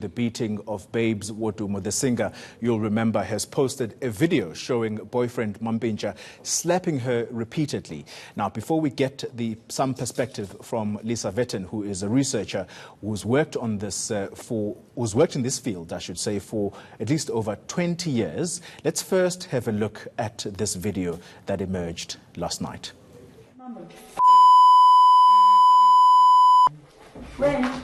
The beating of Babes Wodumo, the singer, you'll remember, has posted a video showing boyfriend Mampintsha slapping her repeatedly. Now, before we get some perspective from Lisa Vetten, who is a researcher who's worked on this who's worked in this field, I should say, for at least over 20 years, let's first have a look at this video that emerged last night. When?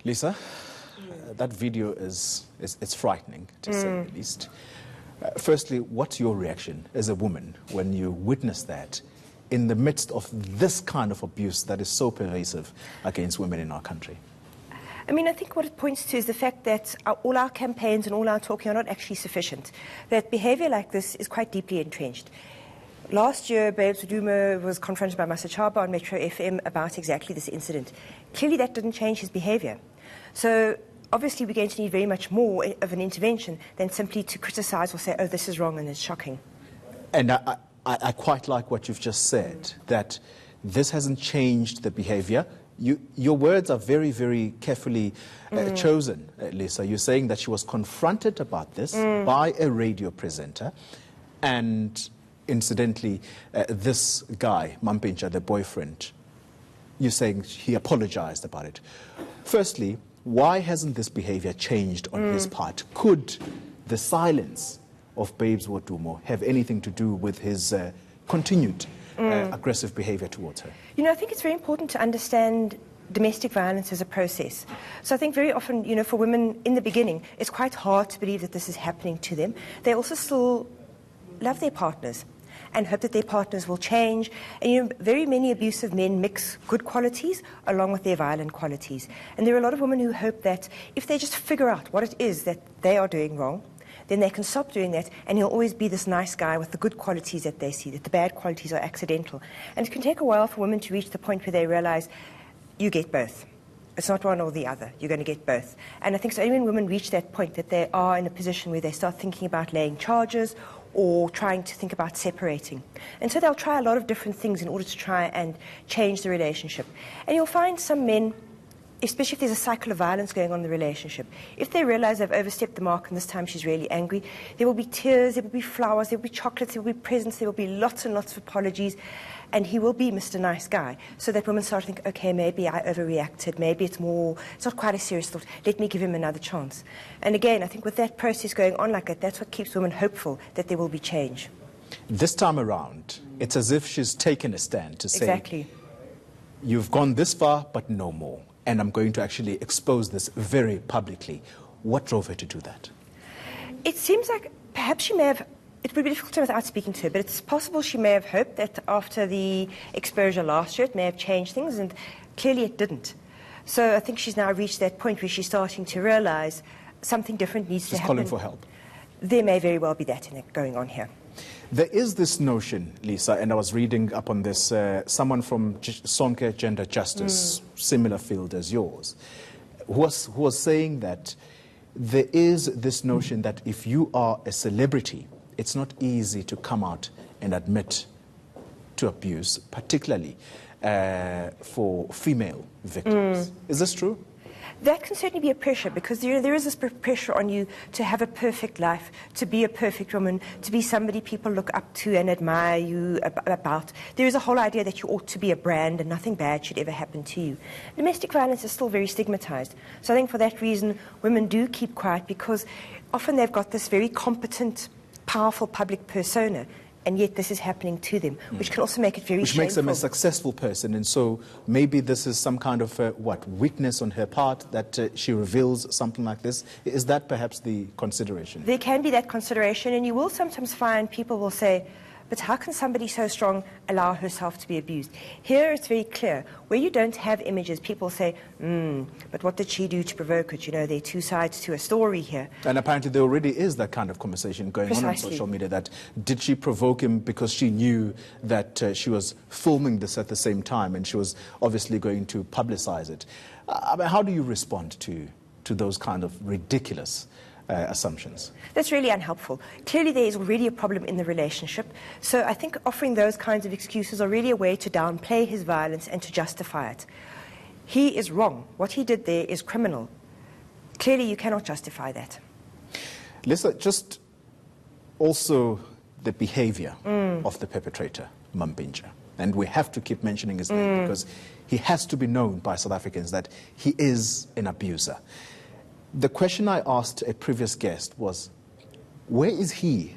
Lisa, that video it's frightening, to say the least. Firstly, what's your reaction as a woman when you witness that in the midst of this kind of abuse that is so pervasive against women in our country? I mean, I think what it points to is the fact that all our campaigns and all our talking are not actually sufficient. That behaviour like this is quite deeply entrenched. Last year, Babes Wodumo was confronted by Mampintsha on Metro FM about exactly this incident. Clearly, that didn't change his behaviour. So, obviously, we're going to need very much more of an intervention than simply to criticise or say, oh, this is wrong and it's shocking. And I quite like what you've just said, that this hasn't changed the behaviour. Your words are very, very carefully chosen, Lisa. You're saying that she was confronted about this by a radio presenter, and incidentally, this guy, Mampintsha, the boyfriend, you're saying he apologized about it. Firstly, why hasn't this behavior changed on his part? Could the silence of Babes Wodumo have anything to do with his continued aggressive behavior towards her? You know, I think it's very important to understand domestic violence as a process. So I think very often, you know, for women in the beginning, it's quite hard to believe that this is happening to them. They also still love their partners and hope that their partners will change. And, you know, very many abusive men mix good qualities along with their violent qualities. And there are a lot of women who hope that if they just figure out what it is that they are doing wrong, then they can stop doing that, and he'll always be this nice guy with the good qualities that they see, that the bad qualities are accidental. And it can take a while for women to reach the point where they realize you get both. It's not one or the other. You're going to get both. And I think so only when women reach that point that they are in a position where they start thinking about laying charges or trying to think about separating. And so they'll try a lot of different things in order to try and change the relationship. And you'll find some men, especially if there's a cycle of violence going on in the relationship, if they realize they've overstepped the mark and this time she's really angry, there will be tears, there will be flowers, there will be chocolates, there will be presents, there will be lots and lots of apologies, and he will be Mr. Nice Guy. So that women start to think, okay, maybe I overreacted, maybe it's not quite a serious thought, let me give him another chance. And again, I think with that process going on like that, that's what keeps women hopeful that there will be change. This time around, it's as if she's taken a stand to say, exactly, you've gone this far, but no more. And I'm going to actually expose this very publicly. What drove her to do that? It seems like perhaps she may have, it would be difficult to without speaking to her, but it's possible she may have hoped that after the exposure last year it may have changed things, and clearly it didn't. So I think she's now reached that point where she's starting to realize something different needs to happen. She's calling for help. There may very well be that going on here. There is this notion, Lisa, and I was reading up on this, someone from Sonke Gender Justice, similar field as yours, who was saying that there is this notion that if you are a celebrity, it's not easy to come out and admit to abuse, particularly for female victims. Is this true? That can certainly be a pressure, because there is this pressure on you to have a perfect life, to be a perfect woman, to be somebody people look up to and admire you about. There is a whole idea that you ought to be a brand and nothing bad should ever happen to you. Domestic violence is still very stigmatized. So I think for that reason, women do keep quiet, because often they've got this very competent, powerful public persona, and yet this is happening to them, which can also make it very shameful. Which makes them a successful person, and so maybe this is some kind of, weakness on her part, that she reveals something like this. Is that perhaps the consideration? There can be that consideration, and you will sometimes find people will say, but how can somebody so strong allow herself to be abused? Here it's very clear. Where you don't have images, people say, but what did she do to provoke it? You know, there are two sides to a story here. And apparently there already is that kind of conversation going on social media, that did she provoke him because she knew that she was filming this at the same time and she was obviously going to publicize it? How do you respond to those kind of ridiculous assumptions. That's really unhelpful. Clearly there is already a problem in the relationship, so I think offering those kinds of excuses are really a way to downplay his violence and to justify it. He is wrong. What he did there is criminal. Clearly you cannot justify that. Lisa, just also the behavior of the perpetrator, Mampintsha. And we have to keep mentioning his name because he has to be known by South Africans that he is an abuser. The question I asked a previous guest was, where is he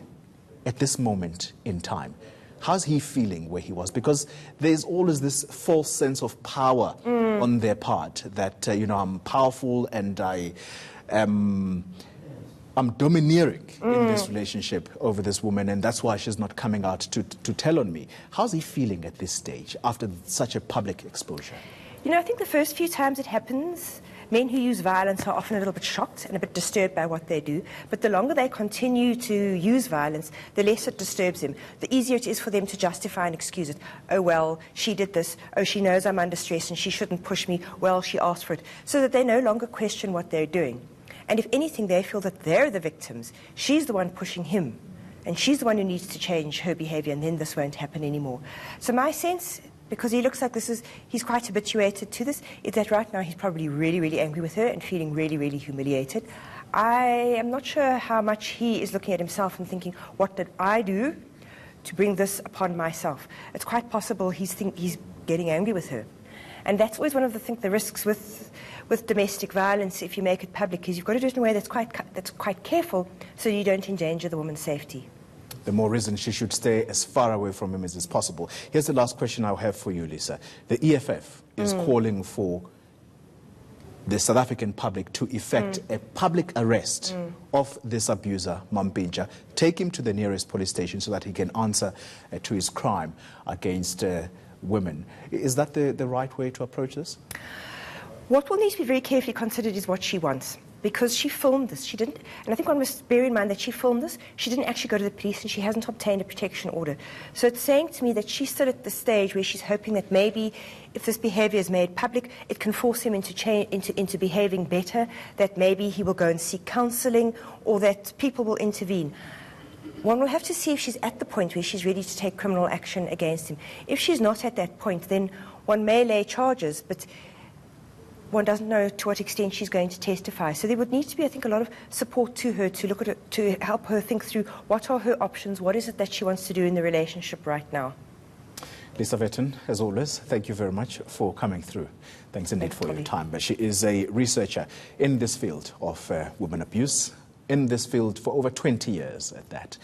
at this moment in time? How's he feeling where he was? Because there's always this false sense of power on their part that, I'm powerful and I'm domineering in this relationship over this woman, and that's why she's not coming out to tell on me. How's he feeling at this stage after such a public exposure? I think the first few times it happens, men who use violence are often a little bit shocked and a bit disturbed by what they do. But the longer they continue to use violence, the less it disturbs them. The easier it is for them to justify and excuse it. Oh, well, she did this. Oh, she knows I'm under stress and she shouldn't push me. Well, she asked for it. So that they no longer question what they're doing. And if anything, they feel that they're the victims. She's the one pushing him. And she's the one who needs to change her behavior, and then this won't happen anymore. So my sense, because he looks like he's quite habituated to this, is that right now he's probably really, really angry with her and feeling really, really humiliated. I am not sure how much he is looking at himself and thinking, what did I do to bring this upon myself? It's quite possible he's getting angry with her. And that's always one of the risks with domestic violence, if you make it public, is you've got to do it in a way that's quite careful so you don't endanger the woman's safety. The more reason she should stay as far away from him as is possible. Here's the last question I'll have for you, Lisa. The EFF is calling for the South African public to effect a public arrest of this abuser, Mampintsha, take him to the nearest police station so that he can answer to his crime against women. Is that the right way to approach this? What will need to be very carefully considered is what she wants. Because she filmed this, she didn't, and I think one must bear in mind that she filmed this, she didn't actually go to the police and she hasn't obtained a protection order. So it's saying to me that she's still at the stage where she's hoping that maybe if this behavior is made public, it can force him into behaving better, that maybe he will go and seek counseling, or that people will intervene. One will have to see if she's at the point where she's ready to take criminal action against him. If she's not at that point, then one may lay charges, but one doesn't know to what extent she's going to testify. So there would need to be, I think, a lot of support to her to look at it, to help her think through what are her options, what is it that she wants to do in the relationship right now. Lisa Vetten, as always, thank you very much for coming through. Thanks indeed for your time. But she is a researcher in this field of women abuse, in this field for over 20 years at that.